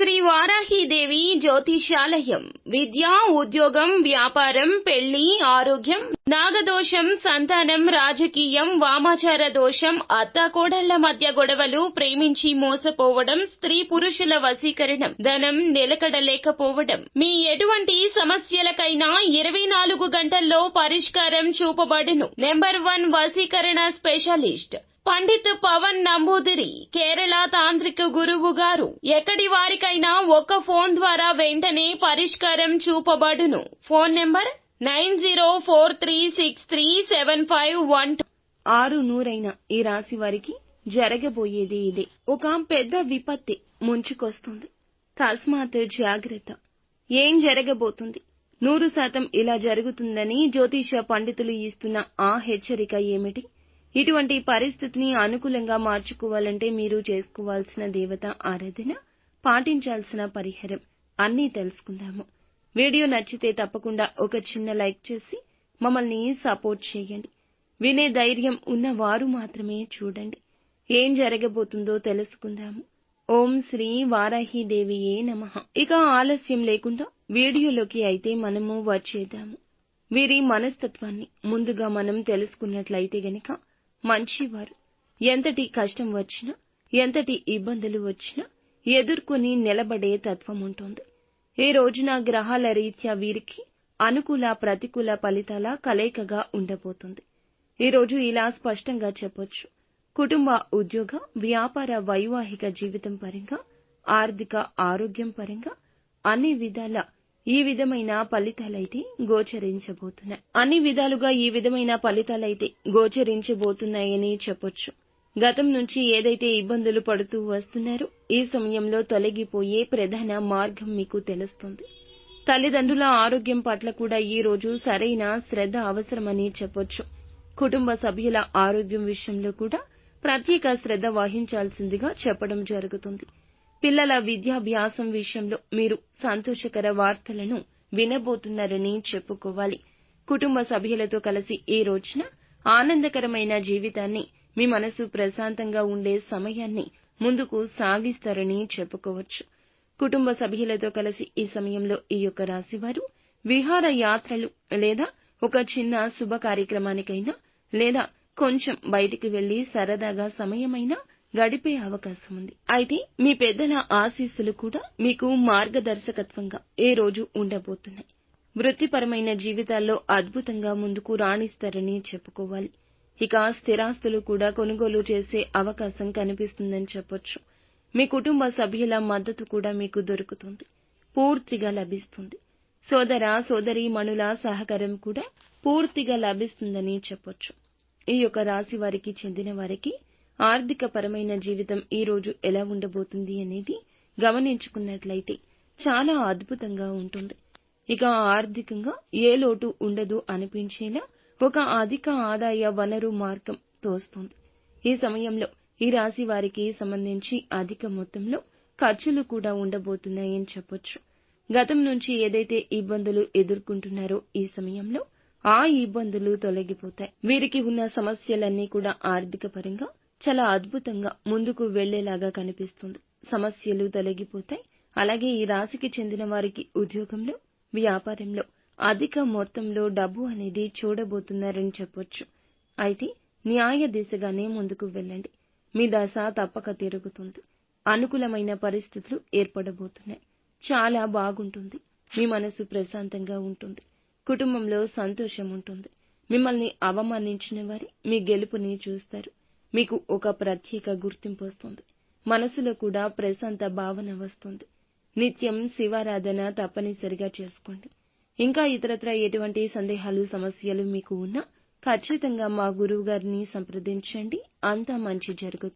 శ్రీ వారాహీదేవి జ్యోతిషాలయం. విద్య, ఉద్యోగం, వ్యాపారం, పెళ్లి, ఆరోగ్యం, నాగదోషం, సంతానం, రాజకీయం, వామాచార దోషం, అత్తాకోడళ్ల మధ్య గొడవలు, ప్రేమించి మోసపోవడం, స్త్రీ పురుషుల వశీకరణం, ధనం నిలకడలేకపోవడం, మీ ఎటువంటి సమస్యలకైనా 24 గంటల్లో పరిష్కారం చూపబడును. నెంబర్ 1 వశీకరణ స్పెషలిస్ట్ పండిత్ పవన్ నంబూదిరి, కేరళ తాంత్రిక గురువు గారు. ఎక్కడి వారికైనా ఒక్క ఫోన్ ద్వారా వెంటనే పరిష్కారం చూపబడును. Phone number 9043637512. 6 ఈ రాశి వారికి జరగబోయేది ఇదే. ఒక పెద్ద విపత్తి ముంచుకొస్తుంది. తస్మాత్ జాగ్రత్త. ఏం జరగబోతుంది? 100% ఇలా జరుగుతుందని జ్యోతిష పండితులు ఇస్తున్న ఆ హెచ్చరిక ఏమిటి? ఇటువంటి పరిస్థితిని అనుకూలంగా మార్చుకోవాలంటే మీరు చేసుకోవాల్సిన దేవత ఆరాధన, పాటించాల్సిన పరిహారం అన్నీ తెలుసుకుందాము. వీడియో నచ్చితే తప్పకుండా ఒక చిన్న లైక్ చేసి మమ్మల్ని సపోర్ట్ చేయండి. వినే ధైర్యం ఉన్నవారు మాత్రమే చూడండి. ఏం జరగబోతుందో తెలుసుకుందాము. ఓం శ్రీ వారాహీదేవియే నమః. ఇక ఆలస్యం లేకుండా వీడియోలోకి అయితే మనము వచ్చేద్దాము. వీరి మనస్తత్వాన్ని ముందుగా మనం తెలుసుకున్నట్లయితే గనక మంచివారు. ఎంతటి కష్టం వచ్చినా, ఎంతటి ఇబ్బందులు వచ్చినా ఎదుర్కొని నిలబడే తత్వం ఉంటుంది. ఈ రోజున గ్రహాల రీత్యా వీరికి అనుకూల ప్రతికూల ఫలితాల కలయికగా ఉండబోతుంది. ఈ రోజు ఇలా స్పష్టంగా చెప్పొచ్చు. కుటుంబ, ఉద్యోగ, వ్యాపార, వైవాహిక జీవితం పరంగా, ఆర్థిక, ఆరోగ్యం పరంగా అన్ని విధాల ఈ విధమైన ఫలితాలైతే గోచరించబోతున్నాయి. అన్ని విధాలుగా ఈ విధమైన ఫలితాలైతే గోచరించబోతున్నాయని చెప్పొచ్చు. గతం నుంచి ఏదైతే ఇబ్బందులు పడుతూ వస్తున్నారో ఈ సమయంలో తొలగిపోయే ప్రధాన మార్గం మీకు తెలుస్తుంది. తల్లిదండ్రుల ఆరోగ్యం పట్ల కూడా ఈ రోజు సరైన శ్రద్ధ అవసరమని చెప్పొచ్చు. కుటుంబ సభ్యుల ఆరోగ్యం విషయంలో కూడా ప్రత్యేక శ్రద్ధ వహించాల్సిందిగా చెప్పడం జరుగుతుంది. పిల్లల విద్యాభ్యాసం విషయంలో మీరు సంతోషకర వార్తలను వినబోతున్నారని చెప్పుకోవాలి. కుటుంబ సభ్యులతో కలిసి ఈ రోజున ఆనందకరమైన జీవితాన్ని, మీ మనసు ప్రశాంతంగా ఉండే సమయాన్ని ముందుకు సాగిస్తారని చెప్పుకోవచ్చు. కుటుంబ సభ్యులతో కలిసి ఈ సమయంలో ఈ యొక్క రాశివారు విహార యాత్రలు లేదా ఒక చిన్న శుభ కార్యక్రమానికైనా లేదా కొంచెం బయటికి వెళ్లి సరదాగా సమయమైనా గడిపే అవకాశం ఉంది. అయితే మీ పెద్దల ఆశీస్సులు కూడా మీకు మార్గదర్శకత్వంగా ఈ రోజు ఉండబోతున్నాయి. వృత్తిపరమైన జీవితాల్లో అద్భుతంగా ముందుకు రాణిస్తారని చెప్పుకోవాలి. ఇక స్థిరాస్తులు కూడా కొనుగోలు చేసే అవకాశం కనిపిస్తుందని చెప్పొచ్చు. మీ కుటుంబ సభ్యుల మద్దతు కూడా మీకు దొరుకుతుంది, పూర్తిగా లభిస్తుంది. సోదర సోదరీమణుల సహకారం కూడా పూర్తిగా లభిస్తుందని చెప్పొచ్చు. ఈ యొక్క రాశి వారికి చెందిన వారికి ఆర్థిక పరమైన జీవితం ఈ రోజు ఎలా ఉండబోతుంది అనేది గమనించుకున్నట్లయితే చాలా అద్భుతంగా ఉంటుంది. ఇక ఆర్థికంగా ఏ లోటు ఉండదు అనిపించేలా ఒక అధిక ఆదాయ వనరు మార్గం తోస్తుంది. ఈ సమయంలో ఈ రాశి వారికి సంబంధించి అధిక మొత్తంలో ఖర్చులు కూడా ఉండబోతున్నాయని చెప్పొచ్చు. గతం నుంచి ఏదైతే ఇబ్బందులు ఎదుర్కొంటున్నారో ఈ సమయంలో ఆ ఇబ్బందులు తొలగిపోతాయి. వీరికి ఉన్న సమస్యలన్నీ కూడా ఆర్థిక పరంగా చాలా అద్భుతంగా ముందుకు వెళ్లేలాగా కనిపిస్తుంది. సమస్యలు తొలగిపోతాయి. అలాగే ఈ రాశికి చెందిన వారికి ఉద్యోగంలో, వ్యాపారంలో అధిక మొత్తంలో డబ్బు అనేది చూడబోతున్నారని చెప్పొచ్చు. అయితే న్యాయ దిశగానే ముందుకు వెళ్ళండి. మీ దశ తప్పక తిరుగుతుంది. అనుకూలమైన పరిస్థితులు ఏర్పడబోతున్నాయి. చాలా బాగుంటుంది. మీ మనసు ప్రశాంతంగా ఉంటుంది. కుటుంబంలో సంతోషం ఉంటుంది. మిమ్మల్ని అవమానించిన వారి మీ గెలుపుని చూస్తారు. మీకు ఒక ప్రత్యేక గుర్తింపు వస్తుంది. మనసులో కూడా ప్రశాంత భావన వస్తుంది. నిత్యం శివారాధన తప్పనిసరిగా చేసుకోండి. ఇంకా ఇతరత్రా ఎటువంటి సందేహాలు, సమస్యలు మీకు ఉన్నా ఖచ్చితంగా మా గురువు గారిని సంప్రదించండి. అంతా మంచి జరుగుతుంది.